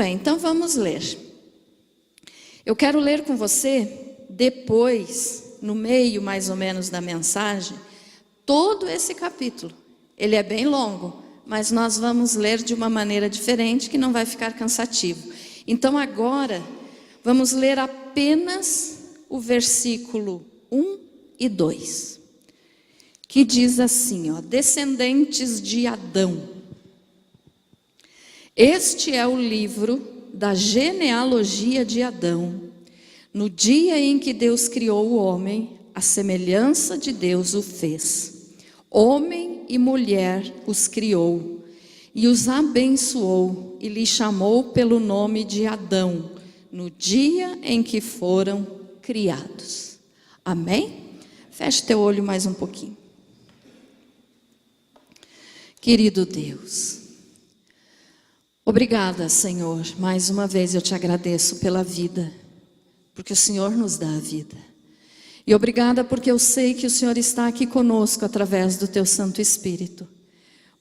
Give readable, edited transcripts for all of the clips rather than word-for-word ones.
bem, então vamos ler. Eu quero ler com você, depois, no meio mais ou menos da mensagem, todo esse capítulo. Ele é bem longo, mas nós vamos ler de uma maneira diferente, que não vai ficar cansativo. Então agora, vamos ler apenas o versículo 1 e 2. Que diz assim, ó: descendentes de Adão. Este é o livro da genealogia de Adão. No dia em que Deus criou o homem, a semelhança de Deus o fez. Homem e mulher os criou, e os abençoou, e lhes chamou pelo nome de Adão, no dia em que foram criados. Amém? Feche teu olho mais um pouquinho. Querido Deus, obrigada, Senhor, mais uma vez eu te agradeço pela vida, porque o Senhor nos dá a vida. E obrigada porque eu sei que o Senhor está aqui conosco através do teu Santo Espírito.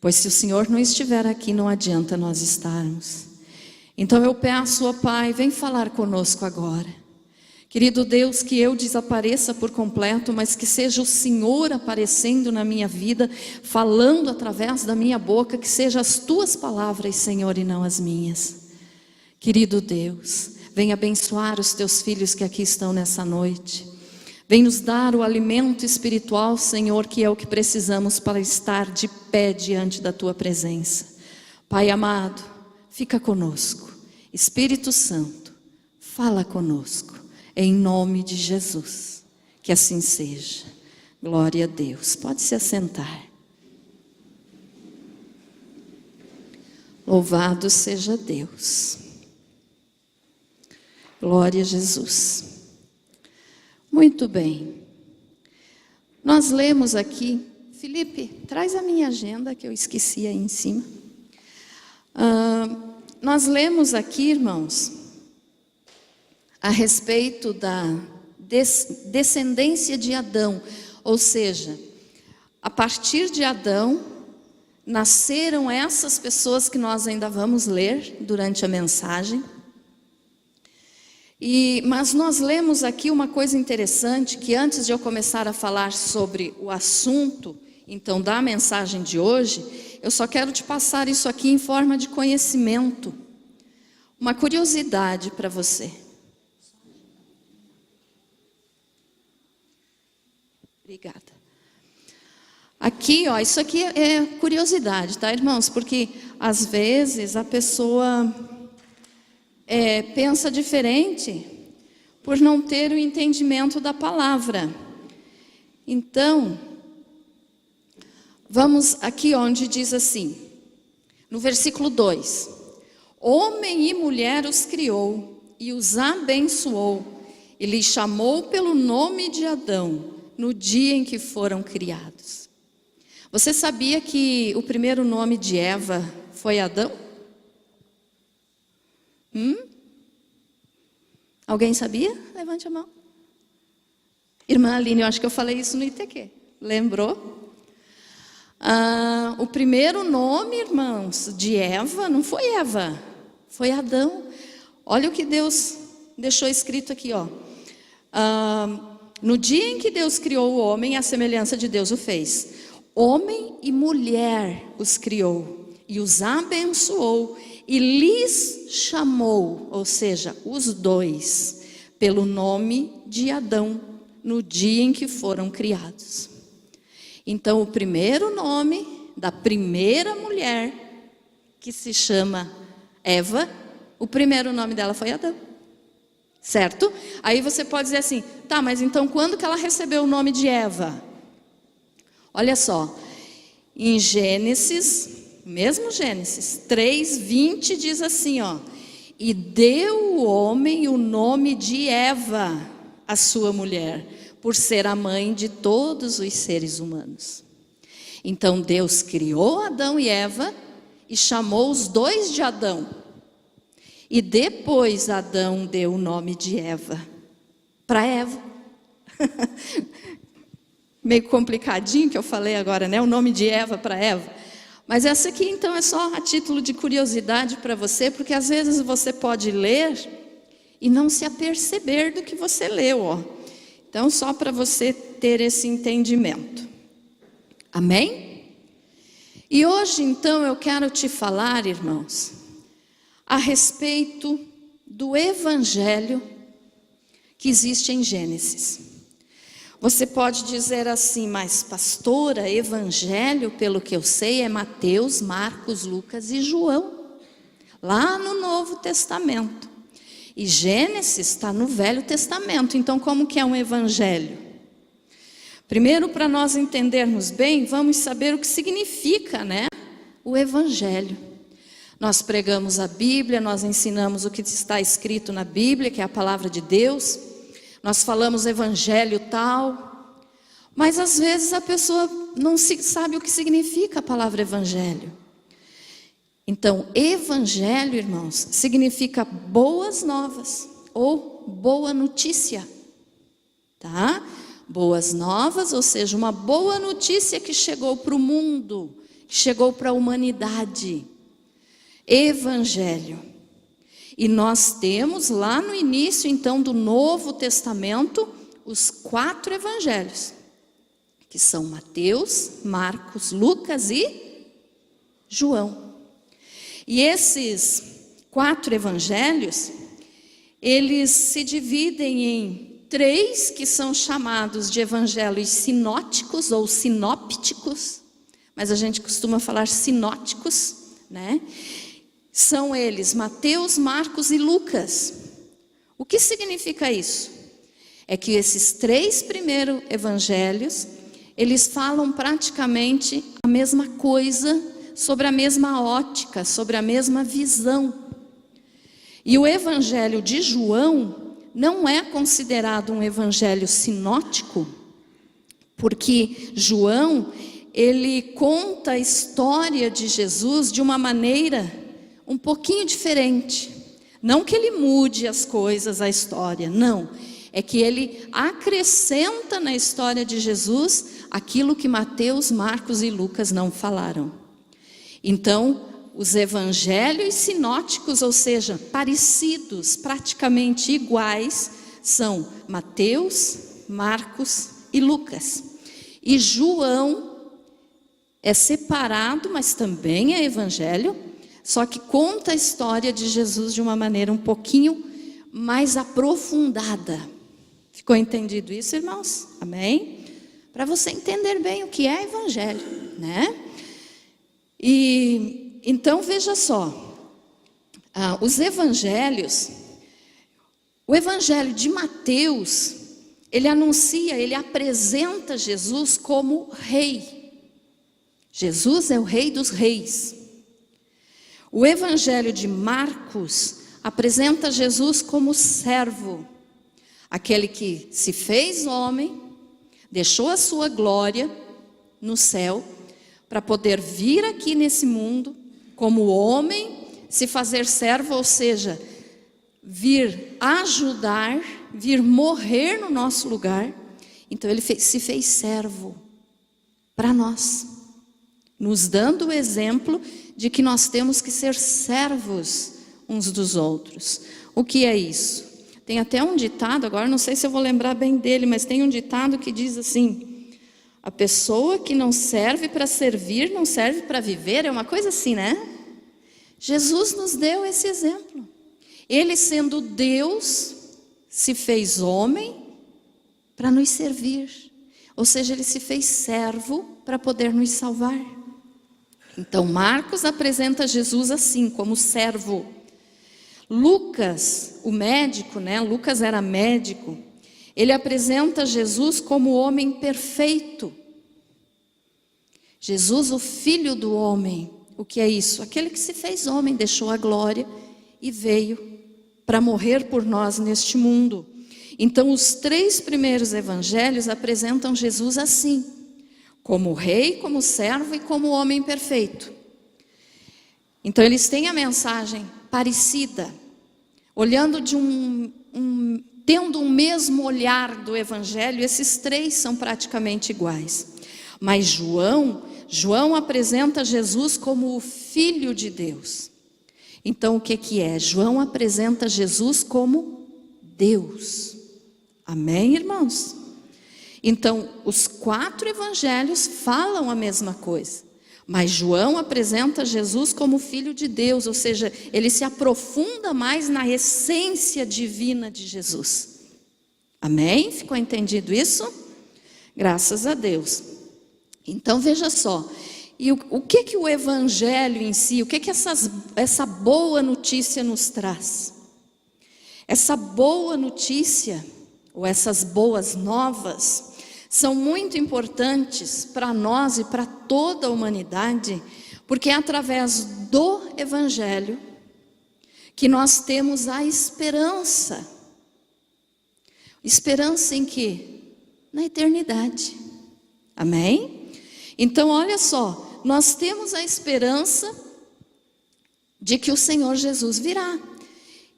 Pois se o Senhor não estiver aqui, não adianta nós estarmos. Então eu peço, ó Pai, vem falar conosco agora. Querido Deus, que eu desapareça por completo, mas que seja o Senhor aparecendo na minha vida, falando através da minha boca, que sejam as tuas palavras, Senhor, e não as minhas. Querido Deus, vem abençoar os teus filhos que aqui estão nessa noite. Vem nos dar o alimento espiritual, Senhor, que é o que precisamos para estar de pé diante da tua presença. Pai amado, fica conosco. Espírito Santo, fala conosco. Em nome de Jesus, que assim seja. Glória a Deus. Pode se assentar. Louvado seja Deus. Glória a Jesus. Muito bem. Nós lemos aqui. Felipe, traz a minha agenda que eu esqueci aí em cima. Nós lemos aqui, irmãos, a respeito da descendência de Adão, ou seja, a partir de Adão, nasceram essas pessoas que nós ainda vamos ler durante a mensagem. Mas nós lemos aqui uma coisa interessante, que antes de eu começar a falar sobre o assunto, então, da mensagem de hoje, eu só quero te passar isso aqui em forma de conhecimento, uma curiosidade para você. Obrigada. Aqui, ó, isso aqui é curiosidade, tá, irmãos? Porque às vezes a pessoa pensa diferente por não ter o entendimento da palavra. Então, vamos aqui onde diz assim, no versículo 2: homem e mulher os criou e os abençoou, e lhes chamou pelo nome de Adão, no dia em que foram criados. Você sabia que o primeiro nome de Eva foi Adão? Alguém sabia? Levante a mão. Irmã Aline, eu acho que eu falei isso no ITQ. Lembrou? O primeiro nome, irmãos, de Eva não foi Eva, foi Adão. Olha o que Deus deixou escrito aqui, ó. No dia em que Deus criou o homem, à semelhança de Deus o fez. Homem e mulher os criou, e os abençoou, e lhes chamou, ou seja, os dois, pelo nome de Adão, no dia em que foram criados. Então, o primeiro nome da primeira mulher, que se chama Eva, o primeiro nome dela foi Adão. Certo? Aí você pode dizer assim, tá, mas então quando que ela recebeu o nome de Eva? Olha só, em Gênesis, mesmo Gênesis 3:20 diz assim, ó: e deu o homem o nome de Eva, a sua mulher, por ser a mãe de todos os seres humanos. Então Deus criou Adão e Eva e chamou os dois de Adão. E depois Adão deu o nome de Eva para Eva. Meio complicadinho que eu falei agora, né? O nome de Eva para Eva. Mas essa aqui então é só a título de curiosidade para você, porque às vezes você pode ler e não se aperceber do que você leu, ó. Então só para você ter esse entendimento. Amém? E hoje então eu quero te falar, irmãos, a respeito do evangelho que existe em Gênesis. Você pode dizer assim, mas pastora, evangelho, pelo que eu sei, é Mateus, Marcos, Lucas e João, lá no Novo Testamento. E Gênesis está no Velho Testamento, então como que é um evangelho? Primeiro, para nós entendermos bem, vamos saber o que significa, né, o evangelho. Nós pregamos a Bíblia, nós ensinamos o que está escrito na Bíblia, que é a palavra de Deus. Nós falamos evangelho tal, mas às vezes a pessoa não sabe o que significa a palavra evangelho. Então, evangelho, irmãos, significa boas novas ou boa notícia, tá? Boas novas, ou seja, uma boa notícia que chegou para o mundo, que chegou para a humanidade. Evangelho. E nós temos lá no início então do Novo Testamento os 4 evangelhos, que são Mateus, Marcos, Lucas e João. E esses 4 evangelhos, eles se dividem em 3 que são chamados de evangelhos sinóticos ou sinópticos, mas a gente costuma falar sinóticos, né? São eles Mateus, Marcos e Lucas. O que significa isso? É que esses 3 primeiros evangelhos, eles falam praticamente a mesma coisa, sobre a mesma ótica, sobre a mesma visão. E o evangelho de João não é considerado um evangelho sinótico, porque João, ele conta a história de Jesus de uma maneira um pouquinho diferente. Não que ele mude as coisas, a história, não. É que ele acrescenta na história de Jesus aquilo que Mateus, Marcos e Lucas não falaram. Então, os evangelhos sinóticos, ou seja, parecidos, praticamente iguais, são Mateus, Marcos e Lucas. E João é separado, mas também é evangelho, só que conta a história de Jesus de uma maneira um pouquinho mais aprofundada. Ficou entendido isso, irmãos? Amém? Para você entender bem o que é evangelho, né? E então veja só, os evangelhos, o evangelho de Mateus, ele anuncia, ele apresenta Jesus como rei. Jesus é o rei dos reis. O evangelho de Marcos apresenta Jesus como servo, aquele que se fez homem, deixou a sua glória no céu, para poder vir aqui nesse mundo, como homem, se fazer servo, ou seja, vir ajudar, vir morrer no nosso lugar. Então ele se fez servo para nós, nos dando o exemplo de que nós temos que ser servos uns dos outros. O que é isso? Tem até um ditado, agora não sei se eu vou lembrar bem dele, mas tem um ditado que diz assim: a pessoa que não serve para servir, não serve para viver. É uma coisa assim, né? Jesus nos deu esse exemplo. Ele, sendo Deus, se fez homem para nos servir. Ou seja, ele se fez servo para poder nos salvar. Então, Marcos apresenta Jesus assim, como servo. Lucas, o médico, né? Lucas era médico. Ele apresenta Jesus como homem perfeito. Jesus, o filho do homem. O que é isso? Aquele que se fez homem, deixou a glória e veio para morrer por nós neste mundo. Então, os 3 primeiros evangelhos apresentam Jesus assim: como rei, como servo e como homem perfeito. Então eles têm a mensagem parecida, olhando tendo um mesmo olhar do evangelho. Esses 3 são praticamente iguais. Mas João João apresenta Jesus como o Filho de Deus. Então o que é? João apresenta Jesus como Deus. Amém, irmãos? Então os 4 evangelhos falam a mesma coisa, mas João apresenta Jesus como Filho de Deus, ou seja, ele se aprofunda mais na essência divina de Jesus. Amém? Ficou entendido isso? Graças a Deus. Então veja só, e o que o evangelho em si, o que essa boa notícia nos traz? Essa boa notícia, ou essas boas novas, são muito importantes para nós e para toda a humanidade, porque é através do evangelho que nós temos a esperança. Esperança em quê? Na eternidade. Amém? Então olha só, nós temos a esperança de que o Senhor Jesus virá.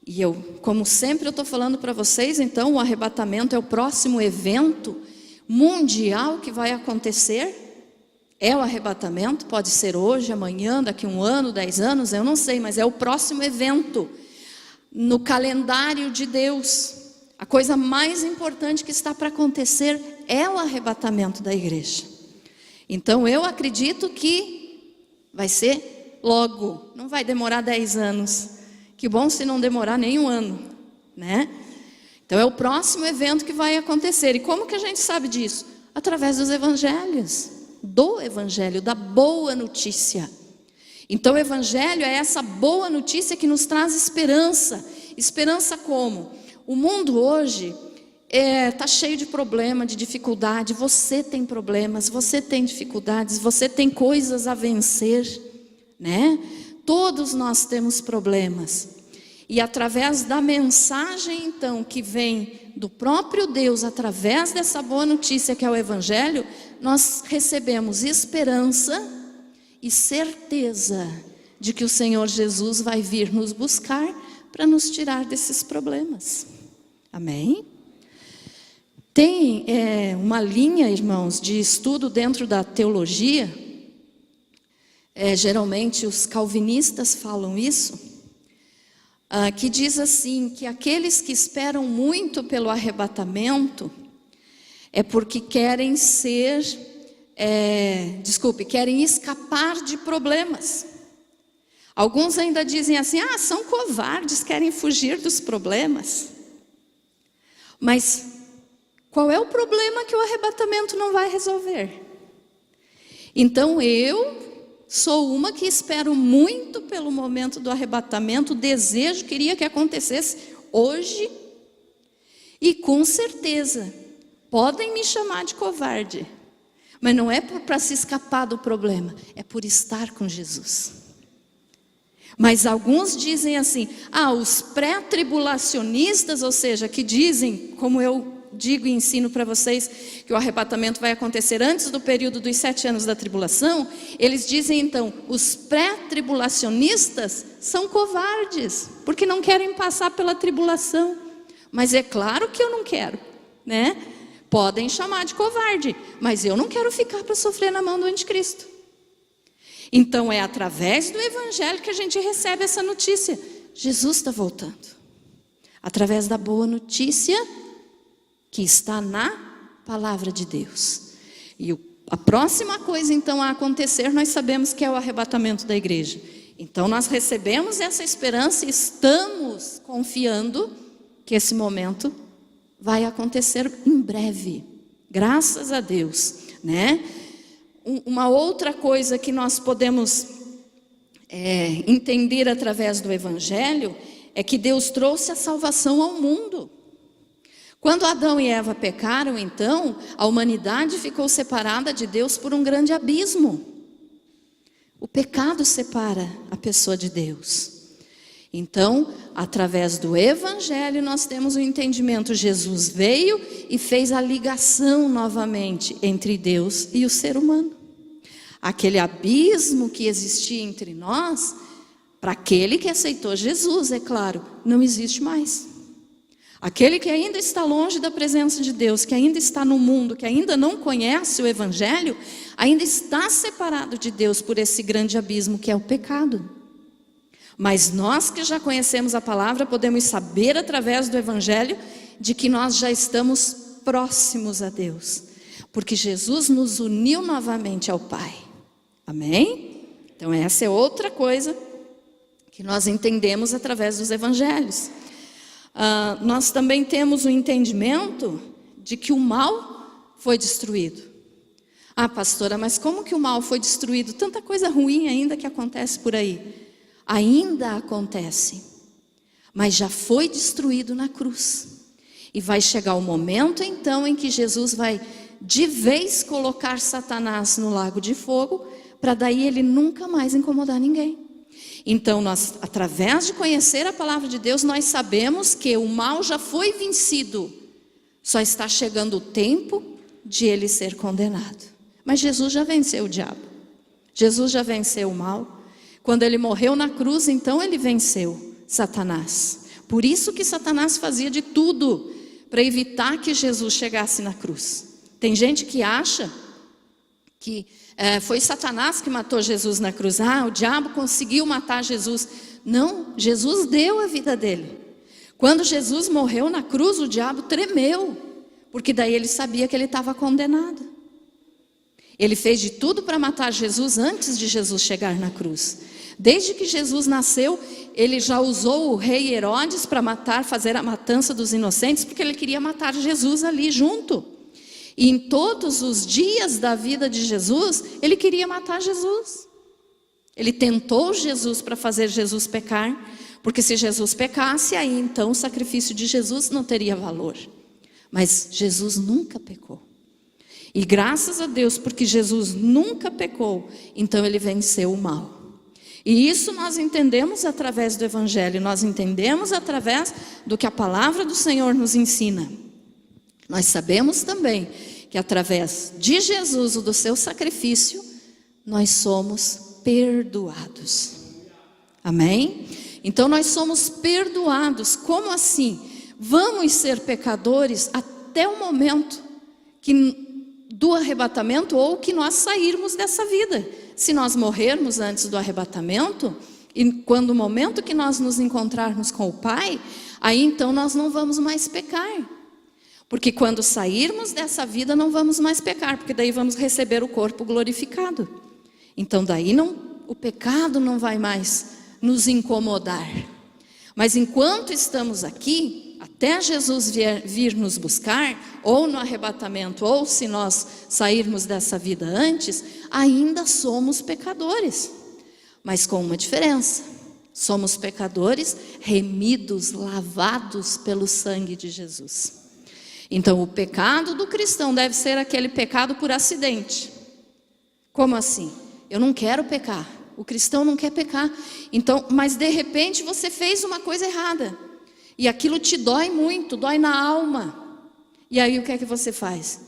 E eu, como sempre eu estou falando para vocês, então o arrebatamento é o próximo evento mundial que vai acontecer. É o arrebatamento, pode ser hoje, amanhã, daqui 1 ano, 10 anos, eu não sei, mas é o próximo evento no calendário de Deus. A coisa mais importante que está para acontecer é o arrebatamento da igreja. Então eu acredito que vai ser logo, não vai demorar 10 anos. Que bom se não demorar nem 1 ano, né? Então é o próximo evento que vai acontecer. E como que a gente sabe disso? Através dos evangelhos, do evangelho, da boa notícia. Então o evangelho é essa boa notícia que nos traz esperança. Esperança como? O mundo hoje está cheio de problema, de dificuldade. Você tem problemas, você tem dificuldades, você tem coisas a vencer, né? Todos nós temos problemas. E através da mensagem, então, que vem do próprio Deus, através dessa boa notícia que é o evangelho, nós recebemos esperança e certeza de que o Senhor Jesus vai vir nos buscar para nos tirar desses problemas. Amém? Tem uma linha, irmãos, de estudo dentro da teologia, geralmente os calvinistas falam isso, que diz assim, que aqueles que esperam muito pelo arrebatamento é porque querem querem escapar de problemas. Alguns ainda dizem assim, são covardes, querem fugir dos problemas. Mas qual é o problema que o arrebatamento não vai resolver? Então eu sou uma que espero muito pelo momento do arrebatamento, queria que acontecesse hoje. E com certeza, podem me chamar de covarde, mas não é para se escapar do problema, é por estar com Jesus. Mas alguns dizem assim, os pré-tribulacionistas, ou seja, que dizem, como eu digo e ensino para vocês, que o arrebatamento vai acontecer antes do período dos 7 anos da tribulação, eles dizem então, os pré-tribulacionistas são covardes, porque não querem passar pela tribulação. Mas é claro que eu não quero, né? Podem chamar de covarde, mas eu não quero ficar para sofrer na mão do anticristo. Então é através do evangelho que a gente recebe essa notícia. Jesus está voltando. Através da boa notícia que está na palavra de Deus. E a próxima coisa então a acontecer, nós sabemos que é o arrebatamento da igreja. Então nós recebemos essa esperança e estamos confiando que esse momento vai acontecer em breve. Graças a Deus, né? Uma outra coisa que nós podemos entender através do evangelho é que Deus trouxe a salvação ao mundo. Quando Adão e Eva pecaram, então, a humanidade ficou separada de Deus por um grande abismo. O pecado separa a pessoa de Deus. Então, através do evangelho, nós temos o entendimento. Jesus veio e fez a ligação novamente entre Deus e o ser humano. Aquele abismo que existia entre nós, para aquele que aceitou Jesus, é claro, não existe mais. Aquele que ainda está longe da presença de Deus, que ainda está no mundo, que ainda não conhece o Evangelho, ainda está separado de Deus por esse grande abismo que é o pecado. Mas nós que já conhecemos a palavra, podemos saber através do Evangelho de que nós já estamos próximos a Deus, porque Jesus nos uniu novamente ao Pai. Amém? Então essa é outra coisa que nós entendemos através dos Evangelhos. Nós também temos o entendimento de que o mal foi destruído. Pastora, mas como que o mal foi destruído? Tanta coisa ruim ainda que acontece por aí. Ainda acontece, mas já foi destruído na cruz. E vai chegar o momento então em que Jesus vai de vez colocar Satanás no lago de fogo, para daí ele nunca mais incomodar ninguém. Então nós, através de conhecer a palavra de Deus, nós sabemos que o mal já foi vencido. Só está chegando o tempo de ele ser condenado. Mas Jesus já venceu o diabo. Jesus já venceu o mal. Quando ele morreu na cruz, então ele venceu Satanás. Por isso que Satanás fazia de tudo para evitar que Jesus chegasse na cruz. Tem gente que acha que foi Satanás que matou Jesus na cruz. O diabo conseguiu matar Jesus. Não, Jesus deu a vida dele. Quando Jesus morreu na cruz, o diabo tremeu, porque daí ele sabia que ele estava condenado. Ele fez de tudo para matar Jesus antes de Jesus chegar na cruz. Desde que Jesus nasceu, ele já usou o rei Herodes para fazer a matança dos inocentes, porque ele queria matar Jesus ali junto. E em todos os dias da vida de Jesus, ele queria matar Jesus. Ele tentou Jesus para fazer Jesus pecar, porque se Jesus pecasse, aí então o sacrifício de Jesus não teria valor. Mas Jesus nunca pecou. E graças a Deus, porque Jesus nunca pecou, então ele venceu o mal. E isso nós entendemos através do Evangelho, nós entendemos através do que a palavra do Senhor nos ensina. Nós sabemos também que através de Jesus, o do seu sacrifício, nós somos perdoados. Amém? Então nós somos perdoados. Como assim? Vamos ser pecadores até o momento do arrebatamento ou que nós sairmos dessa vida. Se nós morrermos antes do arrebatamento, e quando o momento que nós nos encontrarmos com o Pai, aí então nós não vamos mais pecar. Porque quando sairmos dessa vida não vamos mais pecar, porque daí vamos receber o corpo glorificado. Então daí o pecado não vai mais nos incomodar. Mas enquanto estamos aqui, até Jesus vir nos buscar, ou no arrebatamento, ou se nós sairmos dessa vida antes, ainda somos pecadores. Mas com uma diferença: somos pecadores remidos, lavados pelo sangue de Jesus. Então o pecado do cristão deve ser aquele pecado por acidente. Como assim? Eu não quero pecar. O cristão não quer pecar. Então, mas de repente você fez uma coisa errada. E aquilo te dói muito, dói na alma. E aí o que é que você faz?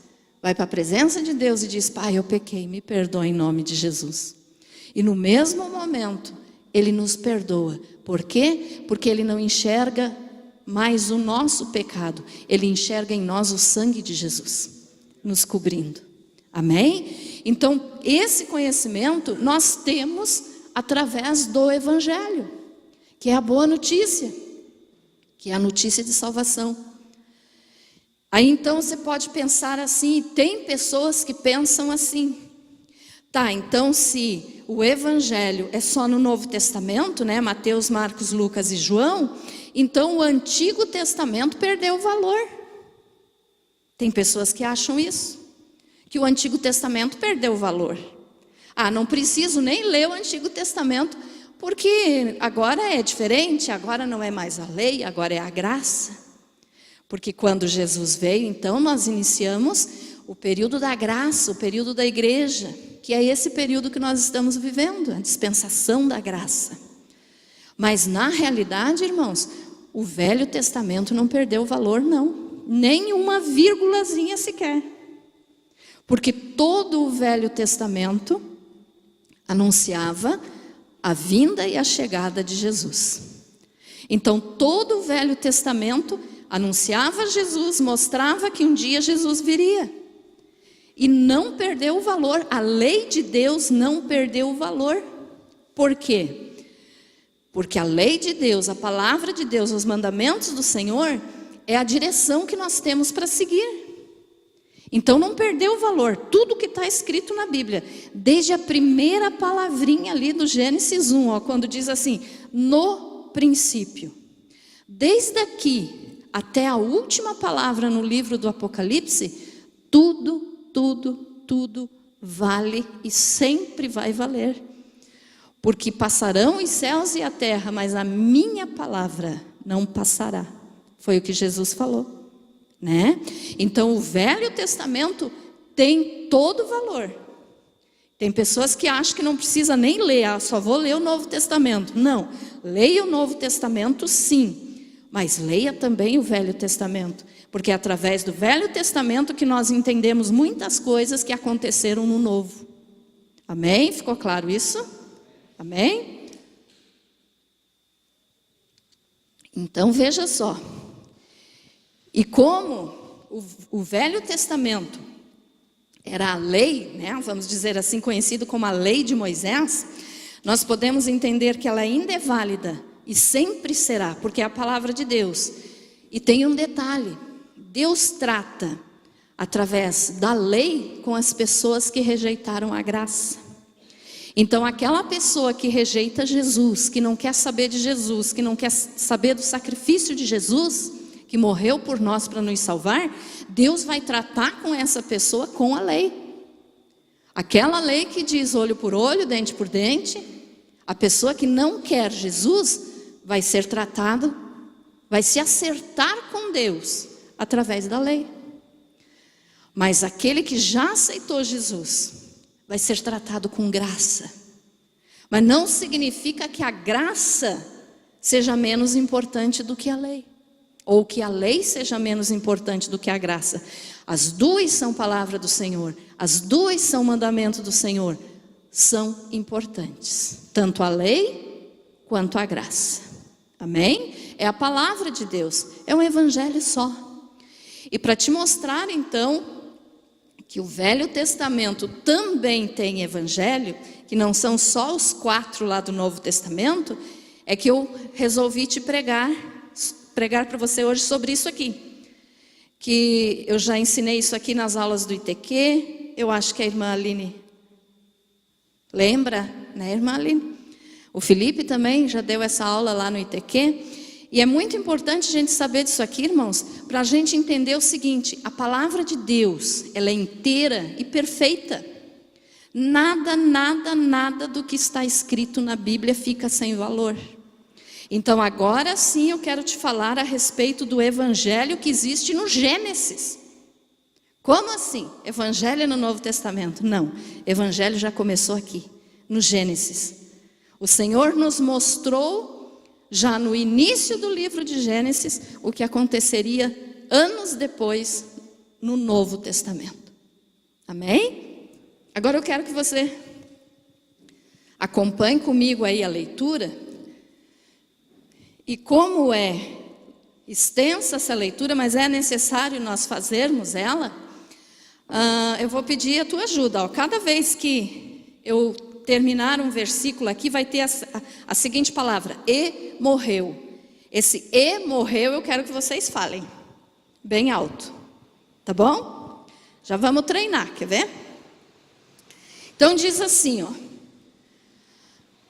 Vai para a presença de Deus e diz: Pai, eu pequei, me perdoa em nome de Jesus. E no mesmo momento, Ele nos perdoa. Por quê? Porque Ele não enxerga mais o nosso pecado. Ele enxerga em nós o sangue de Jesus, nos cobrindo. Amém? Então, esse conhecimento nós temos através do Evangelho, que é a boa notícia, que é a notícia de salvação. Aí então você pode pensar assim, tem pessoas que pensam assim: tá, então se o Evangelho é só no Novo Testamento, né? Mateus, Marcos, Lucas e João, então o Antigo Testamento perdeu o valor. Tem pessoas que acham isso, que o Antigo Testamento perdeu o valor. Não preciso nem ler o Antigo Testamento, porque agora é diferente, agora não é mais a lei, agora é a graça. Porque quando Jesus veio, então nós iniciamos o período da graça, o período da igreja, que é esse período que nós estamos vivendo, a dispensação da graça. Mas na realidade, irmãos, o Velho Testamento não perdeu o valor, não. Nem uma vírgulazinha sequer. Porque todo o Velho Testamento anunciava a vinda e a chegada de Jesus. Então todo o Velho Testamento anunciava Jesus, mostrava que um dia Jesus viria. E não perdeu o valor, a lei de Deus não perdeu o valor. Por quê? Porque a lei de Deus, a palavra de Deus, os mandamentos do Senhor, é a direção que nós temos para seguir. Então não perdeu o valor, tudo que está escrito na Bíblia, desde a primeira palavrinha ali do Gênesis 1, quando diz assim, no princípio. Desde aqui até a última palavra no livro do Apocalipse, tudo vale e sempre vai valer. Porque passarão os céus e a terra, mas a minha palavra não passará. Foi o que Jesus falou, né? Então o Velho Testamento tem todo o valor. Tem pessoas que acham que não precisa nem ler, só vou ler o Novo Testamento. Não, leia o Novo Testamento sim, mas leia também o Velho Testamento. Porque é através do Velho Testamento que nós entendemos muitas coisas que aconteceram no Novo. Amém? Ficou claro isso? Amém? Então veja só. E como o Velho Testamento era a lei, né, vamos dizer assim, conhecido como a lei de Moisés, nós podemos entender que ela ainda é válida e sempre será, porque é a palavra de Deus. E tem um detalhe, Deus trata através da lei com as pessoas que rejeitaram a graça. Então aquela pessoa que rejeita Jesus, que não quer saber de Jesus, que não quer saber do sacrifício de Jesus, que morreu por nós para nos salvar, Deus vai tratar com essa pessoa com a lei. Aquela lei que diz olho por olho, dente por dente, a pessoa que não quer Jesus vai ser tratado, vai se acertar com Deus através da lei. Mas aquele que já aceitou Jesus vai ser tratado com graça. Mas não significa que a graça seja menos importante do que a lei. Ou que a lei seja menos importante do que a graça. As duas são palavra do Senhor. As duas são mandamento do Senhor. São importantes. Tanto a lei quanto a graça. Amém? É a palavra de Deus. É um evangelho só. E para te mostrar então que o Velho Testamento também tem evangelho, que não são só os 4 lá do Novo Testamento, é que eu resolvi te pregar para você hoje sobre isso aqui. Que eu já ensinei isso aqui nas aulas do ITQ, eu acho que a irmã Aline lembra, né, irmã Aline? O Felipe também já deu essa aula lá no ITQ. E é muito importante a gente saber disso aqui, irmãos, para a gente entender o seguinte, a palavra de Deus, ela é inteira e perfeita. Nada do que está escrito na Bíblia fica sem valor. Então agora sim eu quero te falar a respeito do evangelho que existe no Gênesis. Como assim? Evangelho no Novo Testamento? Não, evangelho já começou aqui, no Gênesis. O Senhor nos mostrou já no início do livro de Gênesis, o que aconteceria anos depois no Novo Testamento. Amém? Agora eu quero que você acompanhe comigo aí a leitura. E como é extensa essa leitura, mas é necessário nós fazermos ela, eu vou pedir a tua ajuda. Cada vez que eu terminar um versículo aqui, vai ter a seguinte palavra, e morreu. Esse e morreu eu quero que vocês falem, bem alto, tá bom? Já vamos treinar, quer ver? Então diz assim,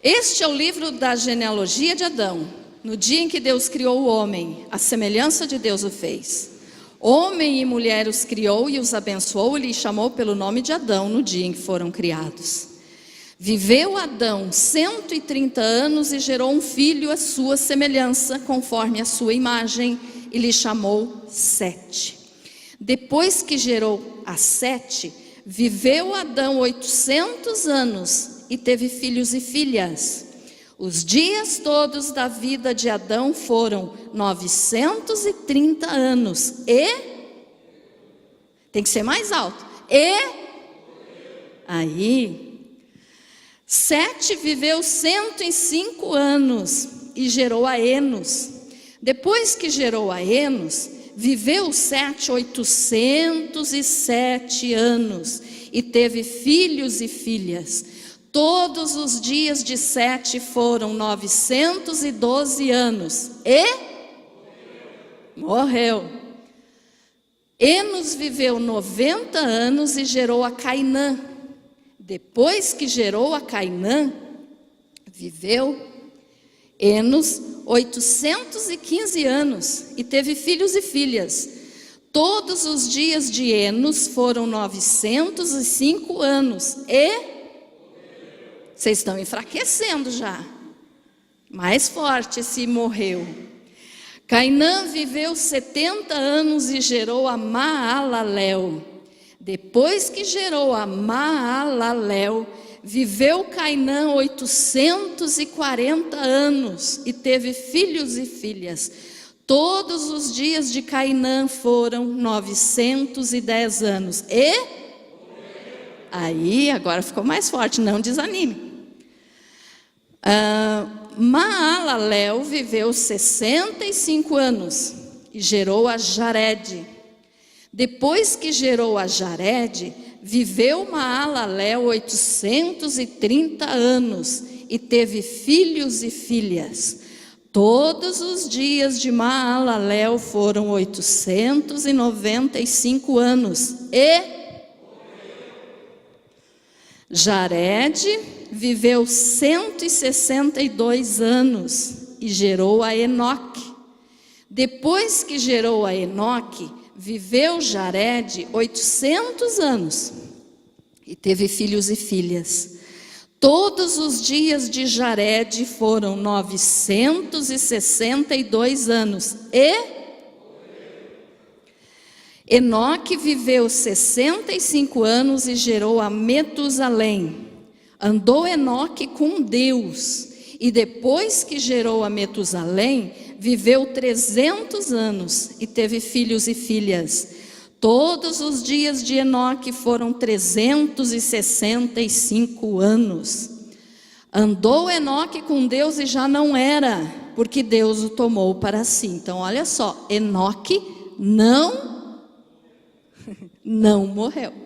este é o livro da genealogia de Adão, no dia em que Deus criou o homem, a semelhança de Deus o fez. Homem e mulher os criou e os abençoou e lhes chamou pelo nome de Adão no dia em que foram criados. Viveu Adão 130 anos e gerou um filho à sua semelhança, conforme a sua imagem, e lhe chamou Sete. Depois que gerou a Sete, viveu Adão 800 anos e teve filhos e filhas. Os dias todos da vida de Adão foram 930 anos. E? Tem que ser mais alto. Aí... Sete viveu 105 anos e gerou a Enos. Depois que gerou a Enos, viveu Sete 807 anos e teve filhos e filhas. Todos os dias de Sete foram 912 anos e morreu. Enos viveu 90 anos e gerou a Cainã. Depois que gerou a Cainã, viveu Enos 815 anos e teve filhos e filhas. Todos os dias de Enos foram 905 anos e... Vocês estão enfraquecendo já. Mais forte esse morreu. Cainã viveu 70 anos e gerou a Maalalel. Depois que gerou a Maalalel, viveu Cainã 840 anos e teve filhos e filhas. Todos os dias de Cainã foram 910 anos. E? Aí, agora ficou mais forte, não desanime. Maalalel viveu 65 anos e gerou a Jared. Depois que gerou a Jared, viveu Maalalel 830 anos e teve filhos e filhas. Todos os dias de Maalalel foram 895 anos e Jared viveu 162 anos e gerou a Enoque. Depois que gerou a Enoque, viveu Jared 800 anos e teve filhos e filhas. Todos os dias de Jared foram 962 anos e Enoque viveu 65 anos e gerou a Metusalém. Andou Enoque com Deus e depois que gerou a Metusalém, viveu 300 anos e teve filhos e filhas. Todos os dias de Enoque foram 365 anos. Andou Enoque com Deus e já não era, porque Deus o tomou para si. Então olha só, Enoque não morreu.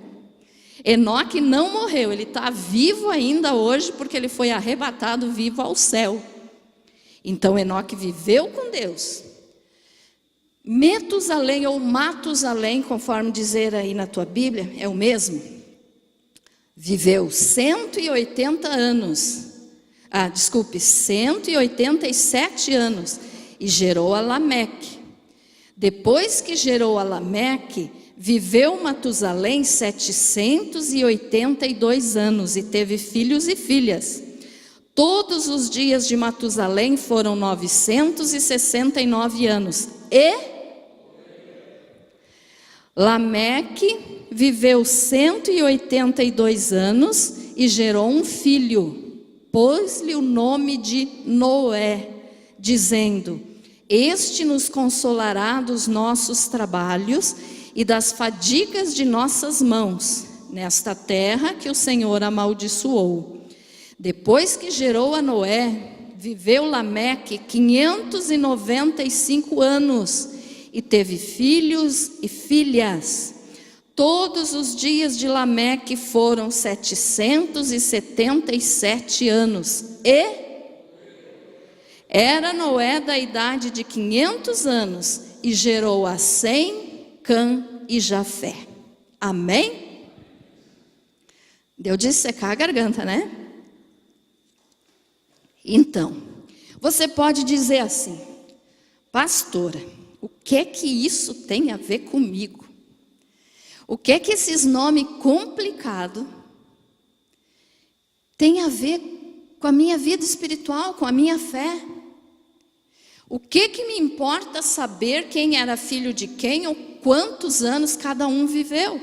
Enoque não morreu, ele está vivo ainda hoje, porque ele foi arrebatado vivo ao céu. Então Enoque viveu com Deus. Metusalém ou Matusalém, conforme dizer aí na tua Bíblia, é o mesmo. Viveu 187 anos e gerou a Lameque. Depois que gerou a Lameque, viveu Matusalém 782 anos e teve filhos e filhas. Todos os dias de Matusalém foram 969 anos. E Lameque viveu 182 anos e gerou um filho. Pôs-lhe o nome de Noé, dizendo: Este nos consolará dos nossos trabalhos e das fadigas de nossas mãos, nesta terra que o Senhor amaldiçoou. Depois que gerou a Noé, viveu Lameque 595 anos e teve filhos e filhas. Todos os dias de Lameque foram 777 anos e era Noé da idade de 500 anos e gerou a Sem, Cã e Jafé. Amém? Deu de secar a garganta, né? Então, você pode dizer assim: pastora, o que é que isso tem a ver comigo? O que é que esses nomes complicados têm a ver com a minha vida espiritual, com a minha fé? O que me importa saber quem era filho de quem ou quantos anos cada um viveu? O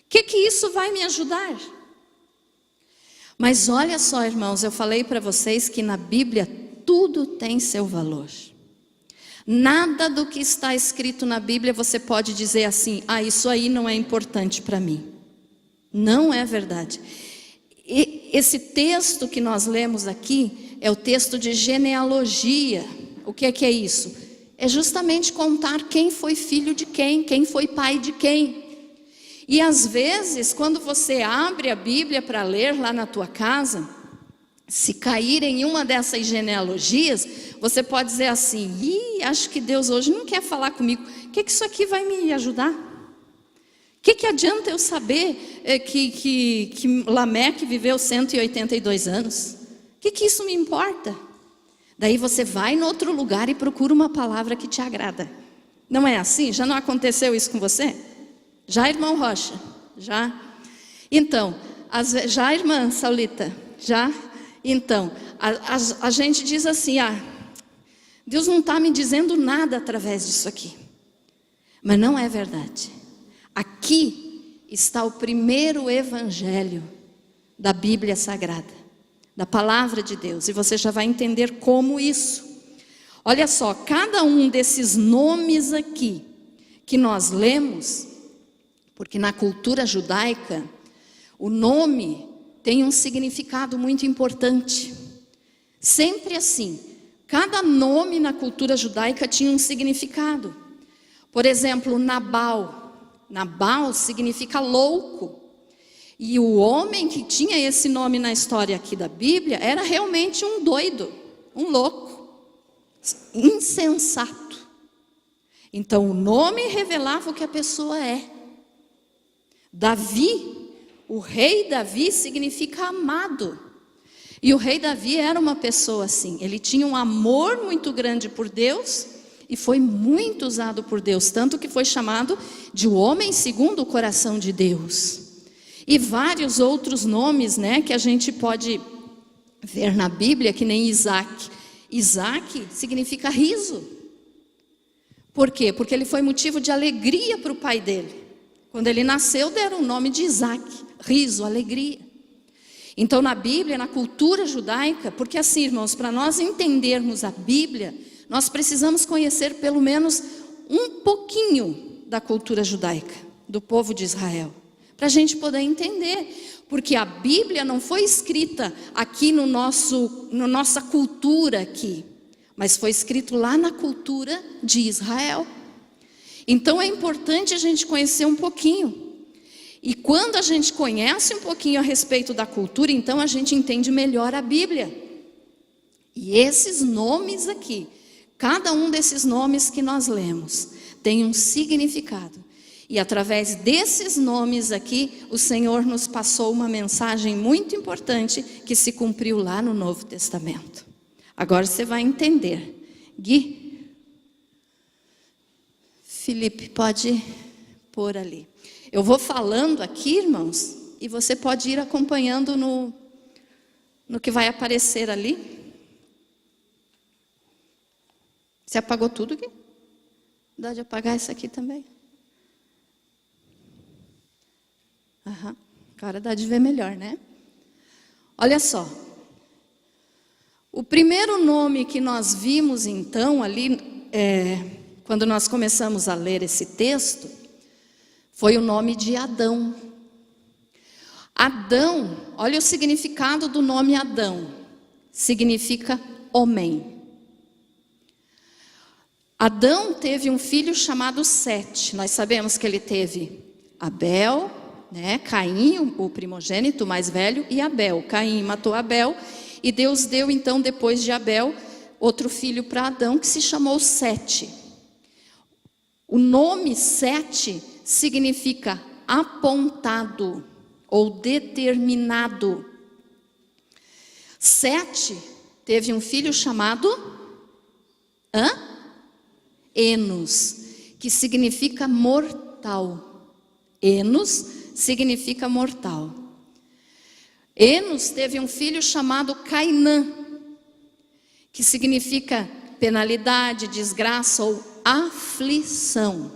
que isso vai me ajudar? Mas olha só, irmãos, eu falei para vocês que na Bíblia tudo tem seu valor. Nada do que está escrito na Bíblia você pode dizer assim: isso aí não é importante para mim. Não é verdade. E esse texto que nós lemos aqui é o texto de genealogia. O que é isso? é justamente contar quem foi filho de quem foi pai de quem. E às vezes, quando você abre a Bíblia para ler lá na tua casa, se cair em uma dessas genealogias, você pode dizer assim: acho que Deus hoje não quer falar comigo. O que isso aqui vai me ajudar? O que adianta eu saber que Lameque viveu 182 anos? O que isso me importa? Daí você vai em outro lugar e procura uma palavra que te agrada. Não é assim? Já não aconteceu isso com você? Já, irmão Rocha? Já? Então, já, irmã Saulita? Já? Então, a gente diz assim: Deus não está me dizendo nada através disso aqui. Mas não é verdade. Aqui está o primeiro evangelho da Bíblia Sagrada, da palavra de Deus, e você já vai entender como isso. Olha só, cada um desses nomes aqui que nós lemos, porque na cultura judaica o nome tem um significado muito importante. Sempre assim, cada nome na cultura judaica tinha um significado. Por exemplo, Nabal. Nabal significa louco. E o homem que tinha esse nome na história aqui da Bíblia era realmente um doido, um louco, insensato. Então o nome revelava o que a pessoa é. Davi, o rei Davi significa amado. E o rei Davi era uma pessoa assim, ele tinha um amor muito grande por Deus e foi muito usado por Deus, tanto que foi chamado de o homem segundo o coração de Deus. E vários outros nomes, que a gente pode ver na Bíblia, que nem Isaac. Isaac significa riso. Por quê? Porque ele foi motivo de alegria para o pai dele. Quando ele nasceu, deram o nome de Isaac, riso, alegria. Então na Bíblia, na cultura judaica, porque assim, irmãos, para nós entendermos a Bíblia, nós precisamos conhecer pelo menos um pouquinho da cultura judaica, do povo de Israel, para a gente poder entender, porque a Bíblia não foi escrita aqui na nossa cultura aqui, mas foi escrito lá na cultura de Israel. Então é importante a gente conhecer um pouquinho. E quando a gente conhece um pouquinho a respeito da cultura, então a gente entende melhor a Bíblia. E esses nomes aqui, cada um desses nomes que nós lemos, tem um significado. E através desses nomes aqui, o Senhor nos passou uma mensagem muito importante que se cumpriu lá no Novo Testamento. Agora você vai entender. Gui? Felipe, pode pôr ali. Eu vou falando aqui, irmãos, e você pode ir acompanhando no que vai aparecer ali. Você apagou tudo aqui? Dá de apagar isso aqui também? Agora dá de ver melhor, né? Olha só. O primeiro nome que nós vimos então ali, quando nós começamos a ler esse texto, foi o nome de Adão. Adão, olha o significado do nome Adão. Significa homem. Adão teve um filho chamado Sete. Nós sabemos que ele teve Abel, Caim, o primogênito mais velho, e Abel. Caim matou Abel, e Deus deu então, depois de Abel, outro filho para Adão, que se chamou Sete. O nome Sete significa apontado ou determinado. Sete teve um filho chamado Enos, que significa mortal. Enos significa mortal. Enos teve um filho chamado Cainã, que significa penalidade, desgraça ou aflição.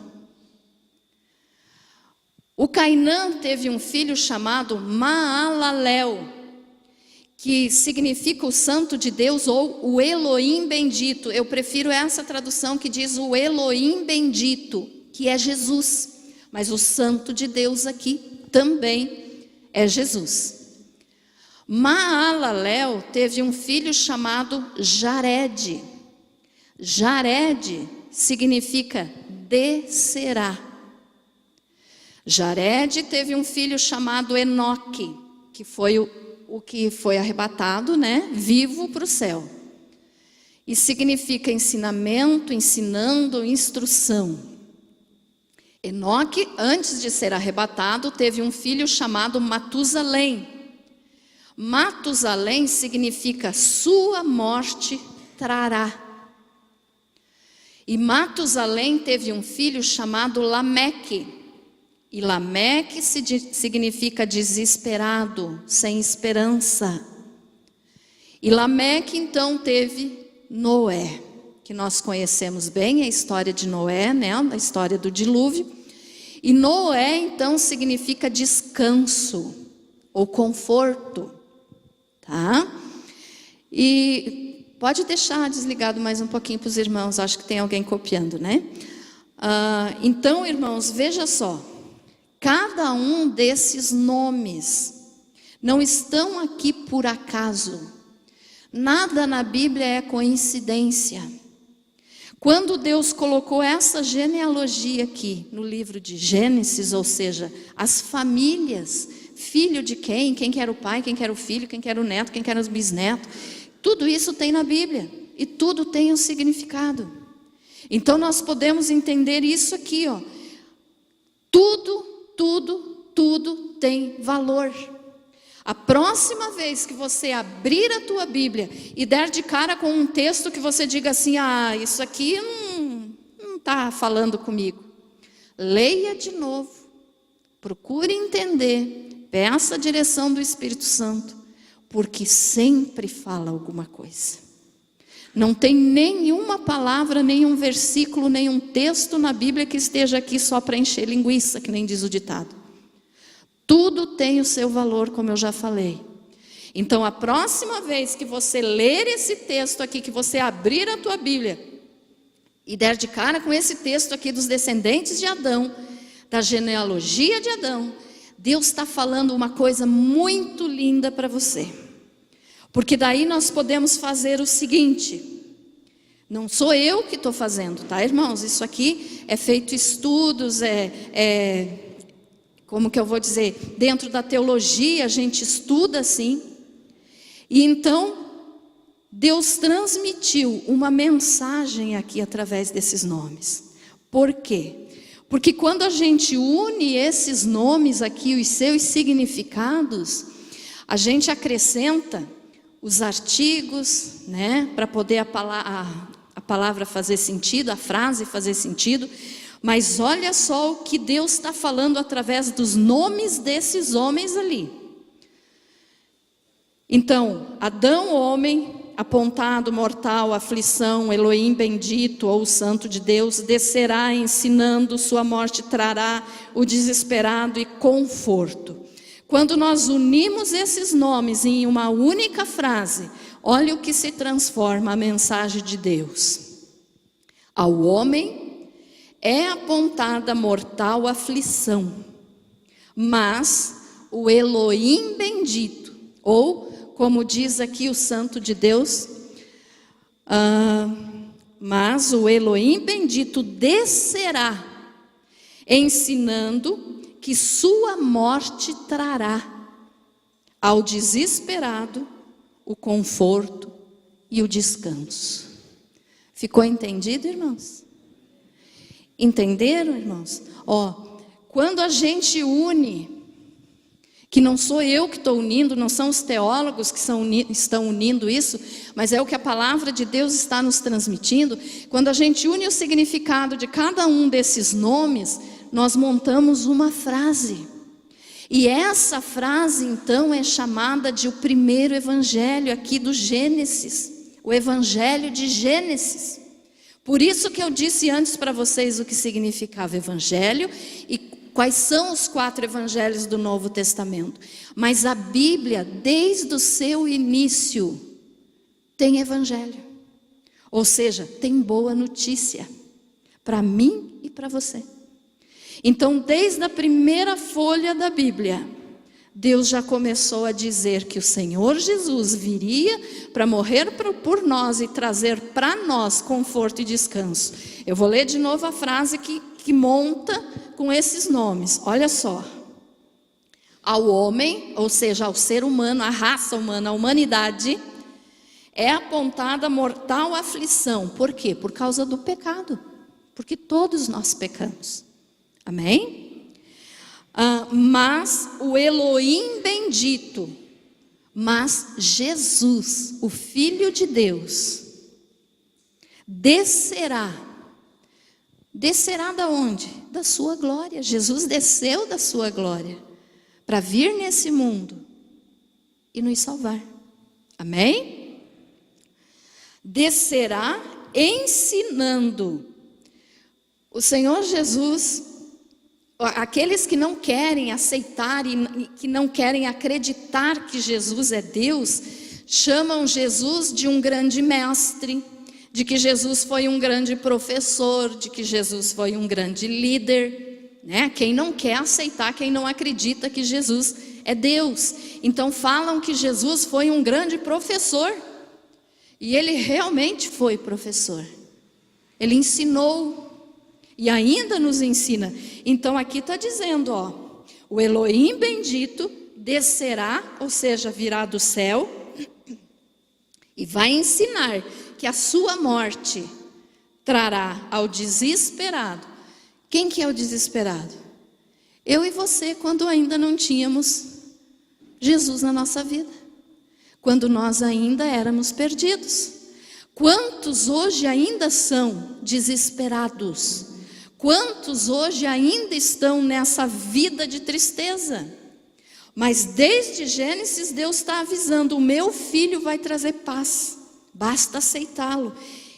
O Cainã teve um filho chamado Maalalel, que significa o santo de Deus ou o Elohim bendito. Eu prefiro essa tradução que diz o Elohim bendito, que é Jesus. Mas o santo de Deus aqui também é Jesus. Maalalel teve um filho chamado Jared. Jared significa descerá. Jared teve um filho chamado Enoque, que foi o que foi arrebatado, né, vivo para o céu. E significa ensinamento, ensinando, instrução. Enoque, antes de ser arrebatado, teve um filho chamado Matusalém. Matusalém significa sua morte trará. E Matusalém teve um filho chamado Lameque. E Lameque significa desesperado, sem esperança. E Lameque então teve Noé, que nós conhecemos bem a história de Noé, né? A história do dilúvio. E Noé então significa descanso ou conforto, tá? E pode deixar desligado mais um pouquinho para os irmãos, acho que tem alguém copiando, né? Então, irmãos, veja só. Cada um desses nomes não estão aqui por acaso. Nada na Bíblia é coincidência. Quando Deus colocou essa genealogia aqui no livro de Gênesis, ou seja, as famílias, filho de quem que era o pai, quem que era o filho, quem que era o neto, quem que era o bisneto, tudo isso tem na Bíblia e tudo tem um significado. Então nós podemos entender isso aqui, ó. Tudo tem valor. A próxima vez que você abrir a tua Bíblia e der de cara com um texto que você diga assim, isso aqui não está falando comigo. Leia de novo, procure entender, peça a direção do Espírito Santo, porque sempre fala alguma coisa. Não tem nenhuma palavra, nenhum versículo, nenhum texto na Bíblia que esteja aqui só para encher linguiça, que nem diz o ditado. Tudo tem o seu valor, como eu já falei. Então, a próxima vez que você ler esse texto aqui, que você abrir a tua Bíblia e der de cara com esse texto aqui dos descendentes de Adão, da genealogia de Adão, Deus está falando uma coisa muito linda para você. Porque daí nós podemos fazer o seguinte, não sou eu que estou fazendo, tá, irmãos? Isso aqui é feito estudos, como que eu vou dizer, dentro da teologia a gente estuda assim. E então, Deus transmitiu uma mensagem aqui através desses nomes. Por quê? Porque quando a gente une esses nomes aqui, os seus significados, a gente acrescenta os artigos, né, para poder a palavra fazer sentido, a frase fazer sentido. Mas olha só o que Deus está falando através dos nomes desses homens ali. Então, Adão, homem, apontado, mortal, aflição, Elohim bendito, ou santo de Deus, descerá ensinando, sua morte trará o desesperado e conforto. Quando nós unimos esses nomes em uma única frase, olha o que se transforma a mensagem de Deus. Ao homem é apontada mortal aflição, mas o Elohim bendito, ou como diz aqui o santo de Deus, mas o Elohim bendito descerá, ensinando que sua morte trará ao desesperado o conforto e o descanso. Ficou entendido, irmãos? Entenderam, irmãos? Quando a gente une, que não sou eu que estou unindo, não são os teólogos que estão unindo isso, mas é o que a palavra de Deus está nos transmitindo. Quando a gente une o significado de cada um desses nomes, nós montamos uma frase. E essa frase, então, é chamada de o primeiro evangelho aqui do Gênesis, o evangelho de Gênesis. Por isso que eu disse antes para vocês o que significava evangelho e quais são os 4 evangelhos do Novo Testamento. Mas a Bíblia, desde o seu início, tem evangelho. Ou seja, tem boa notícia para mim e para você. Então, desde a primeira folha da Bíblia, Deus já começou a dizer que o Senhor Jesus viria para morrer por nós e trazer para nós conforto e descanso. Eu vou ler de novo a frase que monta com esses nomes. Olha só. Ao homem, ou seja, ao ser humano, à raça humana, à humanidade, é apontada mortal aflição. Por quê? Por causa do pecado. Porque todos nós pecamos. Amém? Mas o Elohim bendito, mas Jesus, o Filho de Deus, descerá da onde? Da sua glória. Jesus desceu da sua glória para vir nesse mundo e nos salvar. Amém? Descerá ensinando. O Senhor Jesus, aqueles que não querem aceitar e que não querem acreditar que Jesus é Deus, chamam Jesus de um grande mestre, de que Jesus foi um grande professor, de que Jesus foi um grande líder, né? Quem não quer aceitar, quem não acredita que Jesus é Deus. Então falam que Jesus foi um grande professor, e ele realmente foi professor. Ele ensinou e ainda nos ensina. Então aqui está dizendo, ó, o Elohim bendito descerá, ou seja, virá do céu, e vai ensinar que a sua morte trará ao desesperado. Quem que é o desesperado? Eu e você, quando ainda não tínhamos Jesus na nossa vida, quando nós ainda éramos perdidos. Quantos hoje ainda são desesperados? Quantos hoje ainda estão nessa vida de tristeza? Mas desde Gênesis Deus está avisando, o meu filho vai trazer paz, basta aceitá-lo.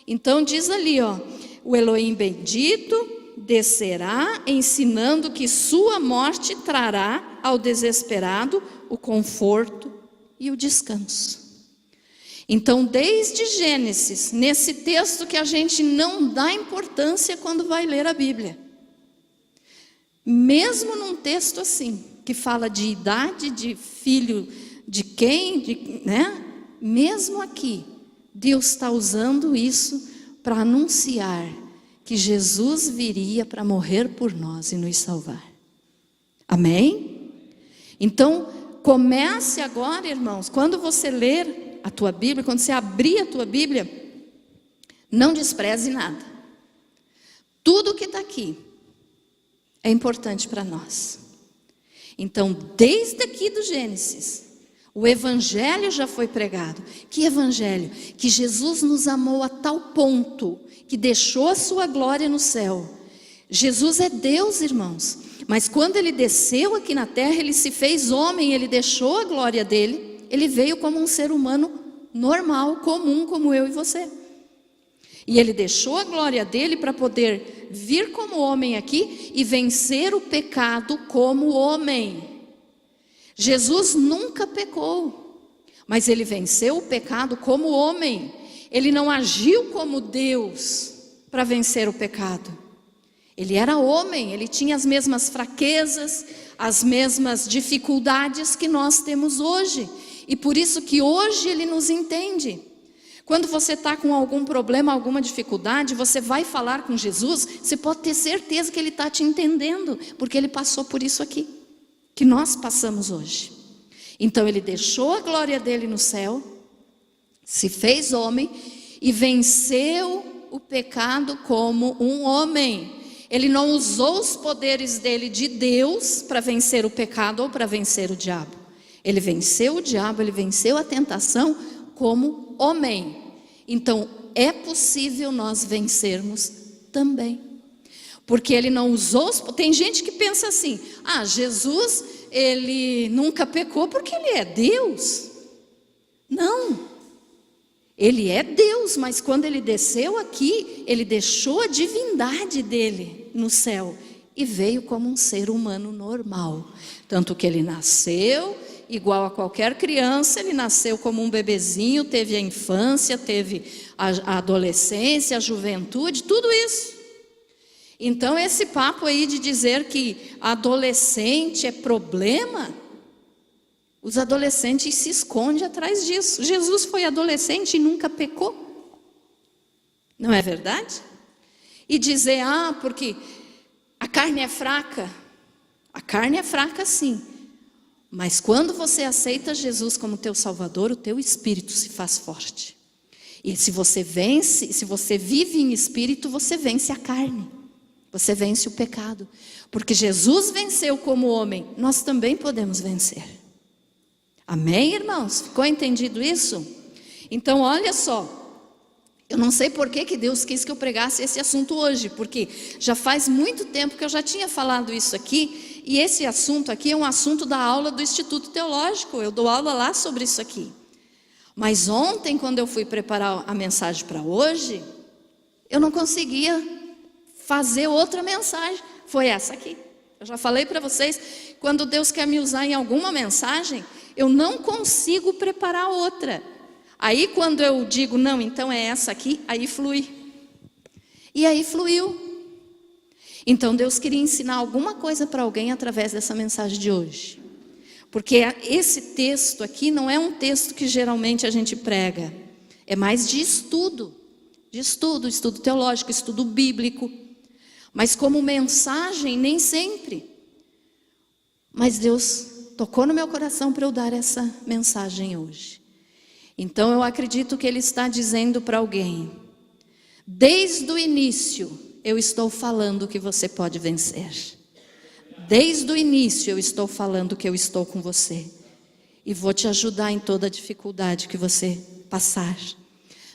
Então diz ali, ó, o Elohim bendito descerá, ensinando que sua morte trará ao desesperado o conforto e o descanso. Então, desde Gênesis, nesse texto que a gente não dá importância quando vai ler a Bíblia, mesmo num texto assim, que fala de idade, de filho de quem, né? Mesmo aqui, Deus está usando isso para anunciar que Jesus viria para morrer por nós e nos salvar. Amém? Então, comece agora, irmãos, quando você ler a tua Bíblia, quando você abrir a tua Bíblia, não despreze nada. Tudo que está aqui é importante para nós. Então, desde aqui do Gênesis, o Evangelho já foi pregado. Que Evangelho? Que Jesus nos amou a tal ponto que deixou a sua glória no céu. Jesus é Deus, irmãos. Mas quando ele desceu aqui na terra, ele se fez homem, ele deixou a glória dele. Ele veio como um ser humano normal, comum, como eu e você. E ele deixou a glória dele para poder vir como homem aqui e vencer o pecado como homem. Jesus nunca pecou, mas ele venceu o pecado como homem. Ele não agiu como Deus para vencer o pecado. Ele era homem, ele tinha as mesmas fraquezas, as mesmas dificuldades que nós temos hoje. E por isso que hoje ele nos entende. Quando você está com algum problema, alguma dificuldade, você vai falar com Jesus, você pode ter certeza que ele está te entendendo, porque ele passou por isso aqui, que nós passamos hoje. Então ele deixou a glória dele no céu, se fez homem e venceu o pecado como um homem. Ele não usou os poderes dele de Deus para vencer o pecado ou para vencer o diabo. Ele venceu o diabo, ele venceu a tentação como homem. Então, é possível nós vencermos também. Porque ele não usou... Tem gente que pensa assim, Jesus, ele nunca pecou porque ele é Deus. Não. Ele é Deus, mas quando ele desceu aqui, ele deixou a divindade dele no céu e veio como um ser humano normal. Tanto que ele nasceu... igual a qualquer criança, ele nasceu como um bebezinho, teve a infância, teve a adolescência, a juventude, tudo isso. Então esse papo aí de dizer que adolescente é problema, Os adolescentes se escondem atrás disso. Jesus foi adolescente e nunca pecou. Não é verdade? E dizer, porque a carne é fraca. A carne é fraca sim. Mas quando você aceita Jesus como teu Salvador, o teu espírito se faz forte. E se você vence, se você vive em espírito, você vence a carne. Você vence o pecado. Porque Jesus venceu como homem, nós também podemos vencer. Amém, irmãos? Ficou entendido isso? Então, olha só. Eu não sei por que Deus quis que eu pregasse esse assunto hoje. Porque já faz muito tempo que eu já tinha falado isso aqui. E esse assunto aqui é um assunto da aula do Instituto Teológico. Eu dou aula lá sobre isso aqui. Mas ontem, quando eu fui preparar a mensagem para hoje, eu não conseguia fazer outra mensagem. Foi essa aqui. Eu já falei para vocês, quando Deus quer me usar em alguma mensagem, eu não consigo preparar outra. Aí quando eu digo, não, então é essa aqui, aí flui. E aí fluiu. Então Deus queria ensinar alguma coisa para alguém através dessa mensagem de hoje. Porque esse texto aqui não é um texto que geralmente a gente prega. É mais de estudo. Estudo teológico, estudo bíblico. Mas como mensagem, nem sempre. Mas Deus tocou no meu coração para eu dar essa mensagem hoje. Então eu acredito que Ele está dizendo para alguém, desde o início eu estou falando que você pode vencer. Desde o início eu estou falando que eu estou com você. E vou te ajudar em toda a dificuldade que você passar.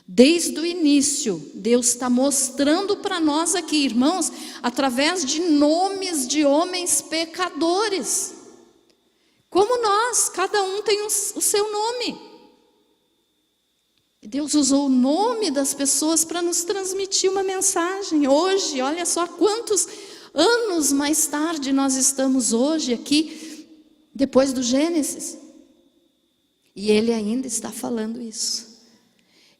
Desde o início, Deus está mostrando para nós aqui, irmãos, através de nomes de homens pecadores. Como nós, cada um tem o seu nome. Deus usou o nome das pessoas para nos transmitir uma mensagem. Hoje, olha só quantos anos mais tarde nós estamos hoje aqui, depois do Gênesis. E Ele ainda está falando isso.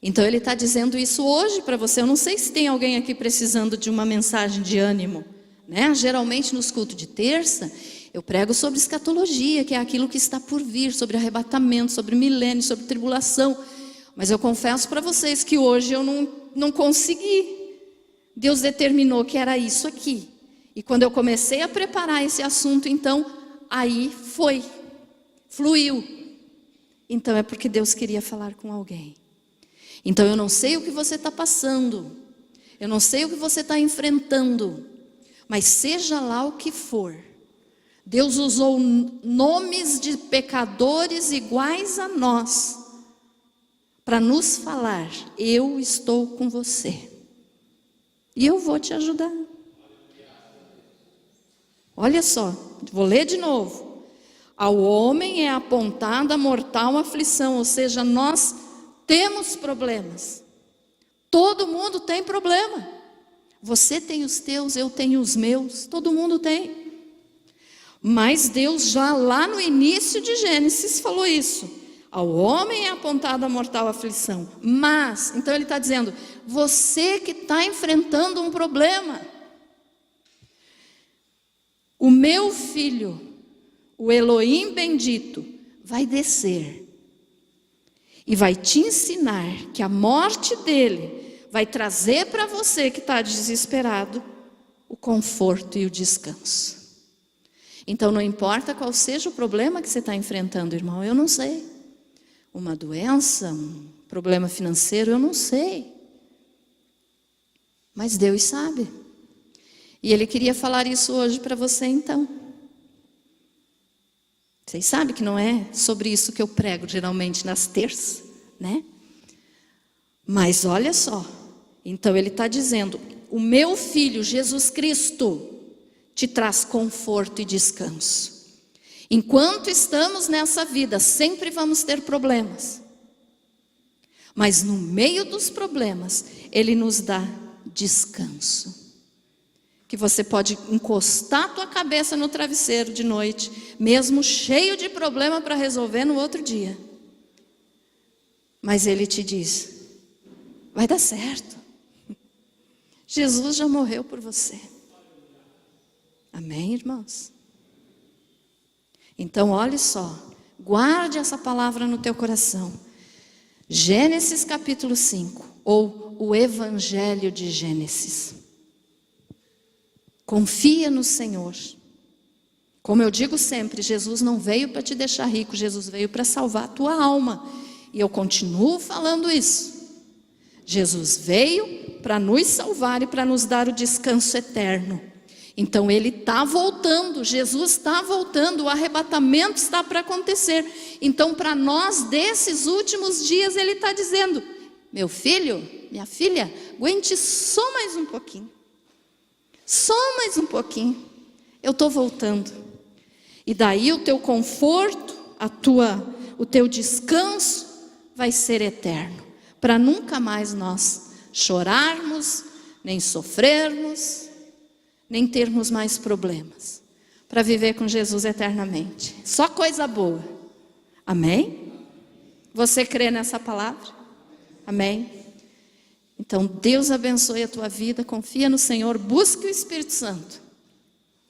Então Ele está dizendo isso hoje para você. Eu não sei se tem alguém aqui precisando de uma mensagem de ânimo, né? Geralmente nos cultos de terça, eu prego sobre escatologia, que é aquilo que está por vir, sobre arrebatamento, sobre milênio, sobre tribulação. Mas eu confesso para vocês que hoje eu não consegui. Deus determinou que era isso aqui. E quando eu comecei a preparar esse assunto, então, aí fluiu. Então é porque Deus queria falar com alguém. Então eu não sei o que você está passando, eu não sei o que você está enfrentando, mas seja lá o que for, Deus usou nomes de pecadores iguais a nós, para nos falar, eu estou com você, e eu vou te ajudar. Olha só, vou ler de novo. Ao homem é apontada a mortal aflição, ou seja, nós temos problemas. Todo mundo tem problema. Você tem os teus, eu tenho os meus, todo mundo tem. Mas Deus já lá no início de Gênesis falou isso. Ao homem é apontada a mortal aflição. Mas, então Ele está dizendo, você que está enfrentando um problema, o meu filho, o Elohim bendito, vai descer. E vai te ensinar que a morte dele vai trazer para você que está desesperado o conforto e o descanso. Então não importa qual seja o problema que você está enfrentando, irmão, eu não sei. Uma doença, um problema financeiro, eu não sei. Mas Deus sabe. E Ele queria falar isso hoje para você então. Vocês sabem que não é sobre isso que eu prego geralmente nas terças, né? Mas olha só, então Ele está dizendo, o meu filho Jesus Cristo te traz conforto e descanso. Enquanto estamos nessa vida, sempre vamos ter problemas. Mas no meio dos problemas, Ele nos dá descanso. Que você pode encostar a tua cabeça no travesseiro de noite, mesmo cheio de problema para resolver no outro dia. Mas Ele te diz, vai dar certo. Jesus já morreu por você. Amém, irmãos? Então, olha só, Guarde essa palavra no teu coração. Gênesis capítulo 5, ou o Evangelho de Gênesis. Confia no Senhor. Como eu digo sempre, Jesus não veio para te deixar rico, Jesus veio para salvar a tua alma. E eu continuo falando isso. Jesus veio para nos salvar e para nos dar o descanso eterno. Então Ele está voltando, Jesus está voltando, o arrebatamento está para acontecer. Então para nós desses últimos dias Ele está dizendo: meu filho, minha filha, aguente só mais um pouquinho. Só mais um pouquinho. Eu estou voltando. E daí o teu conforto, o teu descanso vai ser eterno. Para nunca mais nós chorarmos, nem sofrermos, nem termos mais problemas. Para viver com Jesus eternamente. Só coisa boa. Amém? Você crê nessa palavra? Amém? Então Deus abençoe a tua vida, confia no Senhor, busque o Espírito Santo.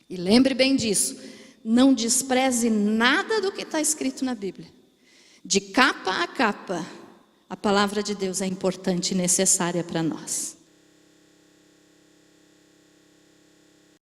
E lembre bem disso, não despreze nada do que está escrito na Bíblia. De capa a capa, a palavra de Deus é importante e necessária para nós.